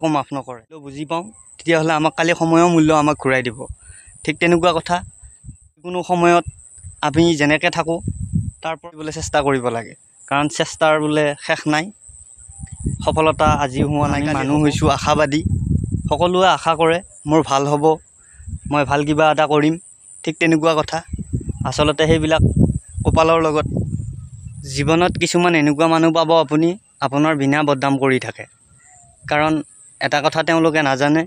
মাফ নকৰে বুজি পাওঁ তেতিয়াহ'লে আমাক কালি সময়ৰ মূল্য আমাক ঘূৰাই দিব। ঠিক তেনেকুৱা কথা কোনো সময়ত আমি যেনেকৈ থাকোঁ তাৰ পৰা বোলে চেষ্টা কৰিব লাগে, কাৰণ চেষ্টাৰ বোলে শেষ নাই। সফলতা আজি হোৱা নাই, মানুহ হৈছোঁ আশাবাদী। সকলোৱে আশা কৰে মোৰ ভাল হ'ব, মই ভাল কিবা এটা কৰিম। ঠিক তেনেকুৱা কথা। আচলতে সেইবিলাক কপালৰ লগত। জীৱনত কিছুমান এনেকুৱা মানুহ পাব আপুনি আপোনাৰ বিনা বদনাম কৰি থাকে, কাৰণ এটা কথা তেওঁলোকে নাজানে,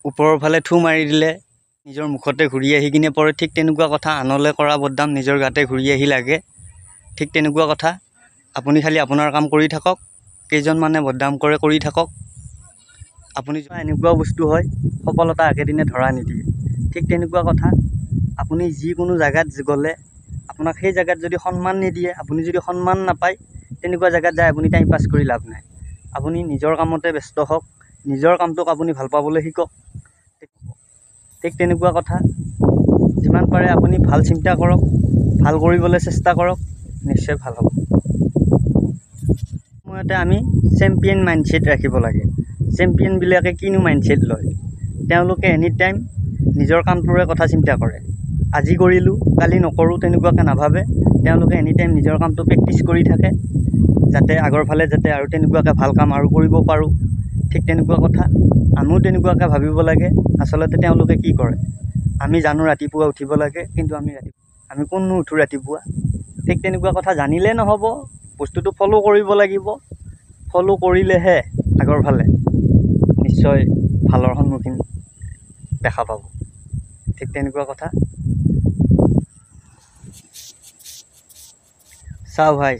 ওপৰৰ ফালে থু মাৰি দিলে নিজৰ মুখতে ঘূৰি আহি কিনে পৰে। ঠিক তেনেকুৱা কথা, আনলৈ কৰা বদনাম নিজৰ গাতে ঘূৰি আহি লাগে। ঠিক তেনেকুৱা কথা। আপুনি খালি আপোনাৰ কাম কৰি থাকক, কেইজনমানে বদনাম কৰে কৰি থাকক। আপুনি এনেকুৱা বস্তু হয় সফলতা একেদিনে ধৰা নিদিয়ে। ঠিক তেনেকুৱা কথা। আপুনি যিকোনো জেগাত গ'লে আপোনাক সেই জেগাত যদি সন্মান নিদিয়ে, আপুনি যদি সন্মান নাপায়, তেনেকুৱা জেগাত যায় আপুনি টাইম পাছ কৰি লাভ নাই। আপুনি নিজৰ কামতে ব্যস্ত হওক, নিজৰ কামটোক আপুনি ভাল পাবলৈ শিকক। ঠিক তেনেকুৱা কথা। যিমান পাৰে আপুনি ভাল চিন্তা কৰক, ভাল কৰিবলৈ চেষ্টা কৰক, নিশ্চয় ভাল হ'ব। সময়তে আমি চেম্পিয়ন মাইণ্ডছেট ৰাখিব লাগে। চেম্পিয়নবিলাকে কিনো মাইণ্ডছেট লয়, তেওঁলোকে এনি টাইম নিজৰ কামটোৰে কথা চিন্তা কৰে। আজি কৰিলোঁ কালি নকৰোঁ তেনেকুৱাকৈ নাভাবে। তেওঁলোকে এনি টাইম নিজৰ কামটো প্ৰেক্টিছ কৰি থাকে, যাতে আগৰ ফালে যাতে আৰু তেনেকুৱাকৈ ভাল কাম আৰু কৰিব পাৰোঁ। ঠিক তেনেকুৱা কথা। আমিও তেনেকুৱাকৈ ভাবিব লাগে। আচলতে তেওঁলোকে কি কৰে, আমি জানো ৰাতিপুৱা উঠিব লাগে, কিন্তু আমি কোননো উঠোঁ ৰাতিপুৱা। ঠিক তেনেকুৱা কথা। জানিলে নহ'ব, বস্তুটো ফ'ল' কৰিব লাগিব। ফ'ল' কৰিলেহে আগৰ ফালে নিশ্চয় ভালৰ সন্মুখীন দেখা পাব। ঠিক তেনেকুৱা কথা। চাওঁ ভাই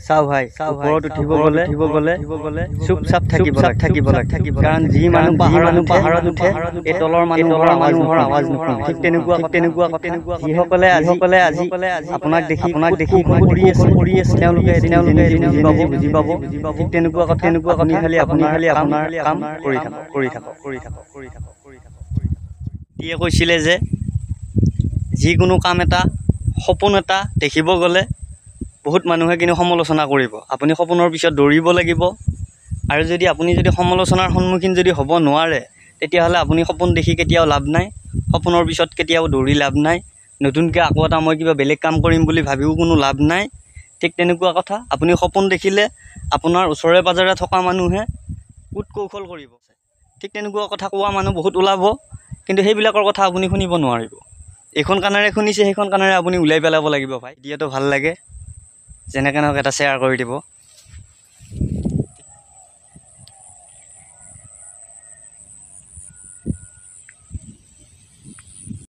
ওপৰত উঠিব গ'লে চুপ-চাপ থাকিব লাগে। কাৰণ যি মানুহ পাহাৰত উঠে এই তলৰ মানুহৰ আৱাজ নুশুনে। ঠিক তেনেকুৱা কথা। যিসকলে আজি আপোনাক দেখি কৌশল কৰি আছে, তেওঁলোকে বুজি পাব। ঠিক তেনেকুৱা কথা। আপুনি খালি আপোনাৰ কাম কৰি থাকক। দিয়ে কৈছিলে যে যিকোনো কাম এটা, সপোন এটা দেখিব গ'লে বহুত মানুহে কিন্তু সমালোচনা কৰিব। আপুনি সপোনৰ পিছত দৌৰিব লাগিব। আৰু আপুনি যদি সমালোচনাৰ সন্মুখীন যদি হ'ব নোৱাৰে, তেতিয়াহ'লে আপুনি সপোন দেখি কেতিয়াও লাভ নাই। সপোনৰ পিছত কেতিয়াও দৌৰি লাভ নাই। নতুনকৈ আকৌ এটা মই কিবা বেলেগ কাম কৰিম বুলি ভাবিও কোনো লাভ নাই। ঠিক তেনেকুৱা কথা। আপুনি সপোন দেখিলে আপোনাৰ ওচৰে পাজৰে থকা মানুহে কুট কৌশল কৰিব। ঠিক তেনেকুৱা কথা কোৱা মানুহ বহুত ওলাব, কিন্তু সেইবিলাকৰ কথা আপুনি শুনিব নোৱাৰিব। এইখন কাণেৰে শুনিছে, সেইখন কাণেৰে আপুনি ওলাই পেলাব লাগিব। ভাই ভিডিঅ'টো ভাল লাগে যেনেকৈ নহওক এটা শ্বেয়াৰ কৰি দিব।